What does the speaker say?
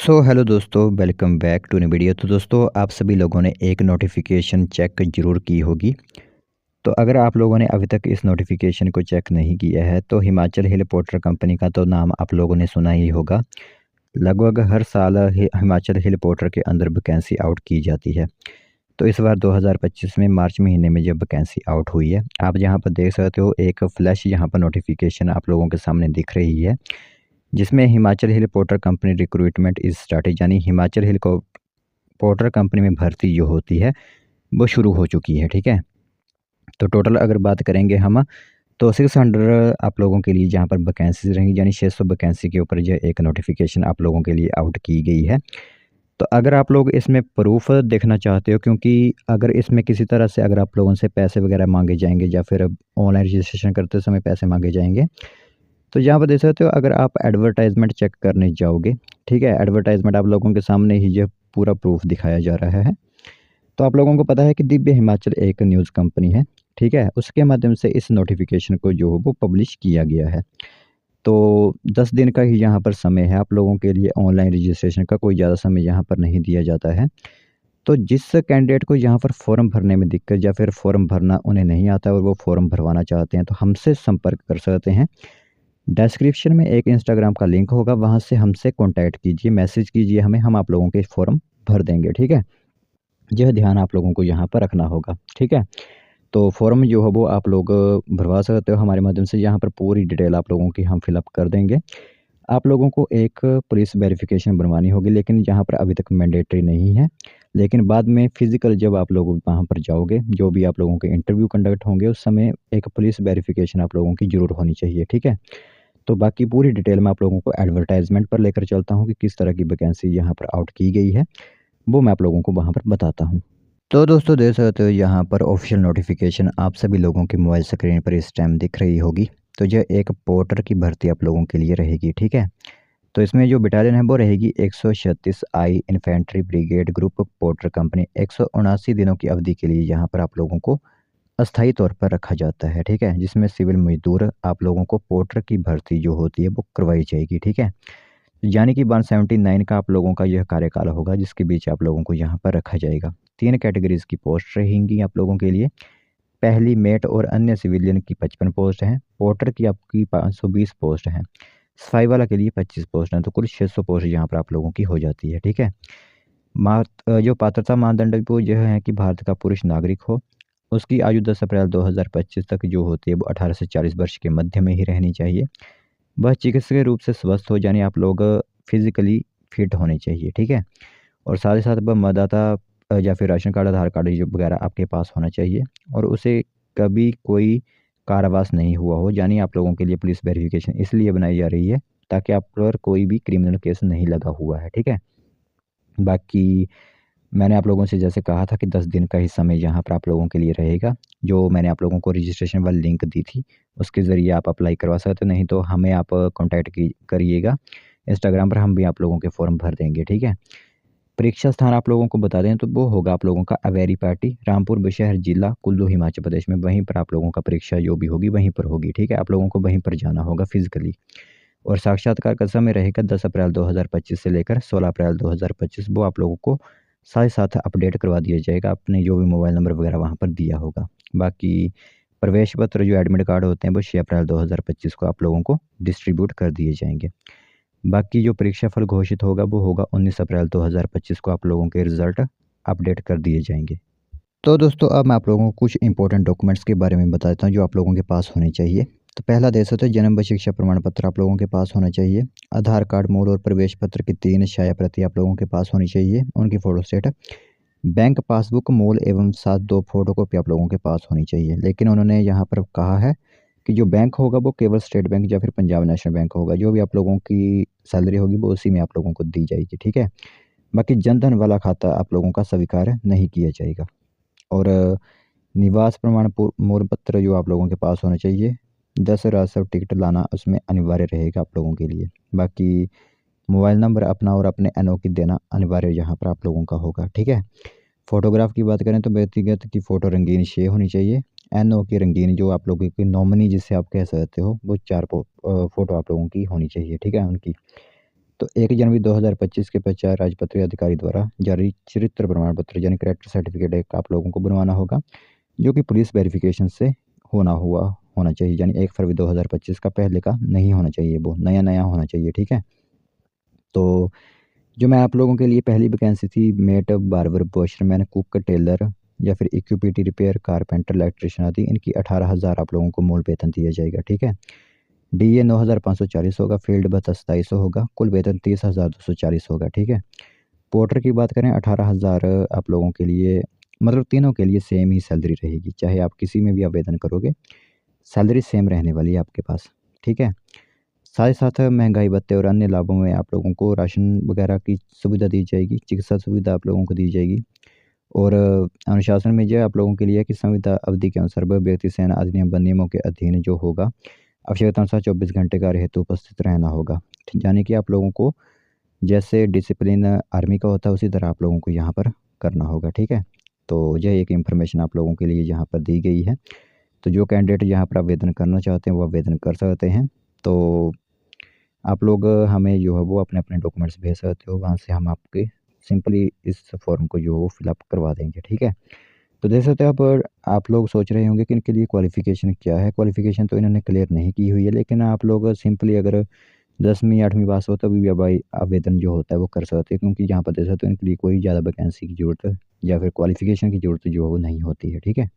Hello दोस्तों, welcome back to new video. तो दोस्तों, आप सभी लोगों ने एक नोटिफिकेशन चेक ज़रूर की होगी। तो अगर आप लोगों ने अभी तक इस नोटिफिकेशन को चेक नहीं किया है तो हिमाचल हिल पोर्टर कंपनी का तो नाम आप लोगों ने सुना ही होगा। लगभग हर साल हिमाचल हिल पोर्टर के अंदर वैकेंसी आउट की जाती है। तो इस बार 2025 में मार्च महीने में जब वैकेंसी आउट हुई है, आप यहाँ पर देख सकते हो एक फ्लैश यहाँ पर नोटिफिकेशन आप लोगों के सामने दिख रही है, जिसमें Himachal hill porter company recruitment is started, यानी हिमाचल हिल को पोर्टर कंपनी में भर्ती जो होती है वो शुरू हो चुकी है। ठीक है, तो टोटल अगर बात करेंगे हम, तो 600 आप लोगों के लिए जहाँ पर वैकेंसीज रहेंगी, यानी 600 वैकेंसी के ऊपर जो एक नोटिफिकेशन आप लोगों के लिए आउट की गई है। तो अगर आप लोग इसमें प्रूफ देखना चाहते हो, क्योंकि अगर इसमें किसी तरह से अगर आप लोगों से पैसे वगैरह मांगे जाएंगे या फिर ऑनलाइन रजिस्ट्रेशन करते समय पैसे मांगे जाएंगे, तो यहाँ पर देख सकते हो अगर आप एडवर्टाइजमेंट चेक करने जाओगे, ठीक है, एडवर्टाइजमेंट आप लोगों के सामने ही जो पूरा प्रूफ दिखाया जा रहा है। तो आप लोगों को पता है कि दिव्य हिमाचल एक न्यूज़ कंपनी है, ठीक है, उसके माध्यम से इस नोटिफिकेशन को जो वो पब्लिश किया गया है। तो 10 दिन का ही यहाँ पर समय है आप लोगों के लिए, ऑनलाइन रजिस्ट्रेशन का कोई ज़्यादा समय यहाँ पर नहीं दिया जाता है। तो जिस कैंडिडेट को यहाँ पर फॉर्म भरने में दिक्कत या फिर फॉर्म भरना उन्हें नहीं आता है और वो फॉर्म भरवाना चाहते हैं, तो हमसे संपर्क कर सकते हैं। डिस्क्रिप्शन में एक इंस्टाग्राम का लिंक होगा, वहाँ से हमसे कॉन्टैक्ट कीजिए, मैसेज कीजिए हमें, हम आप लोगों के फॉर्म भर देंगे। ठीक है, यह ध्यान आप लोगों को यहाँ पर रखना होगा। ठीक है, तो फॉर्म जो है वो आप लोग भरवा सकते हो हमारे माध्यम से, यहाँ पर पूरी डिटेल आप लोगों की हम फिलअप कर देंगे। आप लोगों को एक पुलिस वेरिफिकेशन बनवानी होगी, लेकिन यहाँ पर अभी तक मैंडेटरी नहीं है। लेकिन बाद में फिजिकल जब आप लोग वहाँ पर जाओगे, जो भी आप लोगों के इंटरव्यू कंडक्ट होंगे, उस समय एक पुलिस वेरिफिकेशन आप लोगों की ज़रूर होनी चाहिए। ठीक है, तो बाकी पूरी डिटेल मैं आप लोगों को एडवर्टाइजमेंट पर लेकर चलता हूँ कि किस तरह की वैकेंसी यहाँ पर आउट की गई है, वो मैं आप लोगों को वहाँ पर बताता हूँ। तो दोस्तों, देख सकते हो यहाँ पर ऑफिशियल नोटिफिकेशन आप सभी लोगों की मोबाइल स्क्रीन पर इस टाइम दिख रही होगी। तो यह एक पोर्टर की भर्ती आप लोगों के लिए रहेगी। ठीक है, तो इसमें जो बटालियन है वो रहेगी 136 I infantry brigade group porter company. 179 दिनों की अवधि के लिए यहाँ पर आप लोगों को अस्थायी तौर पर रखा जाता है। ठीक है, जिसमें सिविल मजदूर आप लोगों को पोर्टर की भर्ती जो होती है वो करवाई जाएगी। ठीक है, यानी कि 179 का आप लोगों का यह कार्यकाल होगा, जिसके बीच आप लोगों को यहाँ पर रखा जाएगा। 3 कैटेगरीज की पोस्ट रहेंगी आप लोगों के लिए। पहली मेट और अन्य सिविलियन की 55 पोस्ट हैं। पोर्टर की आपकी 520 पोस्ट हैं। सफाई वाला के लिए 25 पोस्ट हैं। तो कुल 600 पोस्ट यहाँ पर आप लोगों की हो जाती है। ठीक है, जो पात्रता मानदंड वो यह है कि भारत का पुरुष नागरिक हो, उसकी आयु 10 अप्रैल 2025 तक जो होती है वो 18 से 40 वर्ष के मध्य में ही रहनी चाहिए। वह चिकित्सकीय रूप से स्वस्थ हो, यानी आप लोग फिजिकली फिट होने चाहिए। ठीक है, और साथ ही साथ वह मतदाता या फिर राशन कार्ड, आधार कार्ड जो वगैरह आपके पास होना चाहिए, और उसे कभी कोई कारावास नहीं हुआ हो। यानी आप लोगों के लिए पुलिस वेरिफिकेशन इसलिए बनाई जा रही है ताकि आप पर कोई भी क्रिमिनल केस नहीं लगा हुआ है। ठीक है, बाकी मैंने आप लोगों से जैसे कहा था कि 10 दिन का ही समय यहाँ पर आप लोगों के लिए रहेगा। जो मैंने आप लोगों को रजिस्ट्रेशन वाली लिंक दी थी, उसके ज़रिए आप अप्लाई करवा सकते हो, नहीं तो हमें आप कॉन्टैक्ट की करिएगा इंस्टाग्राम पर, हम भी आप लोगों के फॉर्म भर देंगे। ठीक है, परीक्षा स्थान आप लोगों को बता दें तो वो होगा आप लोगों का अवेरी पार्टी, रामपुर बुशहर जिला, कुल्लू, हिमाचल प्रदेश में। वहीं पर आप लोगों का परीक्षा जो भी होगी वहीं पर होगी। ठीक है, आप लोगों को वहीं पर जाना होगा फिजिकली। और साक्षात्कार का समय रहेगा 10 अप्रैल 2025 से लेकर 16 अप्रैल 2025। वो आप लोगों को साथ ही साथ अपडेट करवा दिया जाएगा, आपने जो भी मोबाइल नंबर वगैरह वहाँ पर दिया होगा। बाकी प्रवेश पत्र जो एडमिट कार्ड होते हैं वो 6 अप्रैल 2025 को आप लोगों को डिस्ट्रीब्यूट कर दिए जाएंगे। बाकी जो परीक्षा फल घोषित होगा वो होगा 19 अप्रैल 2025 को, आप लोगों के रिजल्ट अपडेट कर दिए जाएंगे। तो दोस्तों, अब मैं आप लोगों को कुछ इंपॉर्टेंट डॉक्यूमेंट्स के बारे में बताता हूँ जो आप लोगों के पास होने चाहिए। तो पहला देख सकते हो, जन्म व शिक्षा प्रमाण पत्र आप लोगों के पास होना चाहिए। आधार कार्ड, मूल और प्रवेश पत्र की 3 छाया प्रति आप लोगों के पास होनी चाहिए, उनकी फ़ोटोस्टेट। बैंक पासबुक मूल एवं साथ 2 फोटोकॉपी आप लोगों के पास होनी चाहिए। लेकिन उन्होंने यहाँ पर कहा है कि जो बैंक होगा वो केवल स्टेट बैंक या फिर पंजाब नेशनल बैंक होगा। जो भी आप लोगों की सैलरी होगी वो उसी में आप लोगों को दी जाएगी। ठीक है, बाकी जनधन वाला खाता आप लोगों का स्वीकार नहीं किया जाएगा। और निवास प्रमाण मूल पत्र जो आप लोगों के पास होना चाहिए। 10 राजस्व टिकट लाना उसमें अनिवार्य रहेगा आप लोगों के लिए। बाकी मोबाइल नंबर अपना और अपने एनओ की देना अनिवार्य यहाँ पर आप लोगों का होगा। ठीक है, फ़ोटोग्राफ की बात करें तो व्यक्तिगत की फ़ोटो रंगीन 6 होनी चाहिए। एनओ की रंगीन, जो आप लोगों की नॉमिनी जिससे आप कह सकते हो, वो 4 फ़ोटो आप लोगों की होनी चाहिए। ठीक है, उनकी। तो 1 जनवरी 2025 के पश्चात राजपत्रित अधिकारी द्वारा जारी चरित्र प्रमाण पत्र यानी कैरेक्टर सर्टिफिकेट एक आप लोगों को बनवाना होगा, जो कि पुलिस वेरिफिकेशन से होना चाहिए, यानी 1 फरवरी 2025 का पहले का नहीं होना चाहिए, वो नया-नया होना चाहिए, ठीक है? तो जो मैं आप लोगों के लिए पहली वैकेंसी थी mate, barber, washerman, cook, tailor या फिर इक्विपमेंट रिपेयर, कारपेंटर, इलेक्ट्रीशियन आदि, इनकी 18,000 आप लोगों को मूल वेतन दिया जाएगा, ठीक है? डीए 9,540 होगा, फील्ड भत्ता 2700 होगा, कुल वेतन 30,240 होगा, ठीक है? पोर्टर की बात करें 18,000 आप लोगों के लिए, मतलब तीनों के लिए सेम ही सैलरी रहेगी, चाहे आप किसी में भी आवेदन करोगे, सैलरी सेम रहने वाली है आपके पास, ठीक है? साथ ही साथ महंगाई भत्ते और अन्य लाभों में आप लोगों को राशन वगैरह की सुविधा दी जाएगी, चिकित्सा सुविधा आप लोगों को दी जाएगी और अनुशासन में जो है आप लोगों के लिए है कि संविदा अवधि के अनुसार वह व्यक्ति सेना अधिनियम व नियमों के अधीन जो होगा, आवश्यकता अनुसार 24 घंटे कार्य हेतु उपस्थित रहना होगा। यानी कि आप लोगों को जैसे डिसिप्लिन आर्मी का होता है उसी तरह आप लोगों को यहाँ पर करना होगा, ठीक है? तो यह एक इन्फॉर्मेशन आप लोगों के लिए यहाँ पर दी गई है। तो जो कैंडिडेट यहाँ पर आवेदन करना चाहते हैं वो आवेदन कर सकते हैं। तो आप लोग हमें जो है वो अपने-अपने डॉक्यूमेंट्स भेज सकते हो, वहाँ से हम आपके सिंपली इस फॉर्म को जो है वो फिलअप करवा देंगे, ठीक है? तो देख सकते हो आप लोग सोच रहे होंगे कि इनके लिए क्वालिफ़िकेशन क्या है? क्वालिफ़िकेशन तो इन्होंने क्लियर नहीं की हुई है, लेकिन आप लोग सिंपली अगर 10वीं 8वीं पास हो तभी भी भाई आवेदन जो होता है वो कर सकते हैं, क्योंकि यहाँ पर देख सकते हो इनके लिए कोई ज़्यादा वैकेंसी की ज़रूरत या फिर क्वालिफ़िकेशन की ज़रूरत जो है वो नहीं होती है, ठीक है?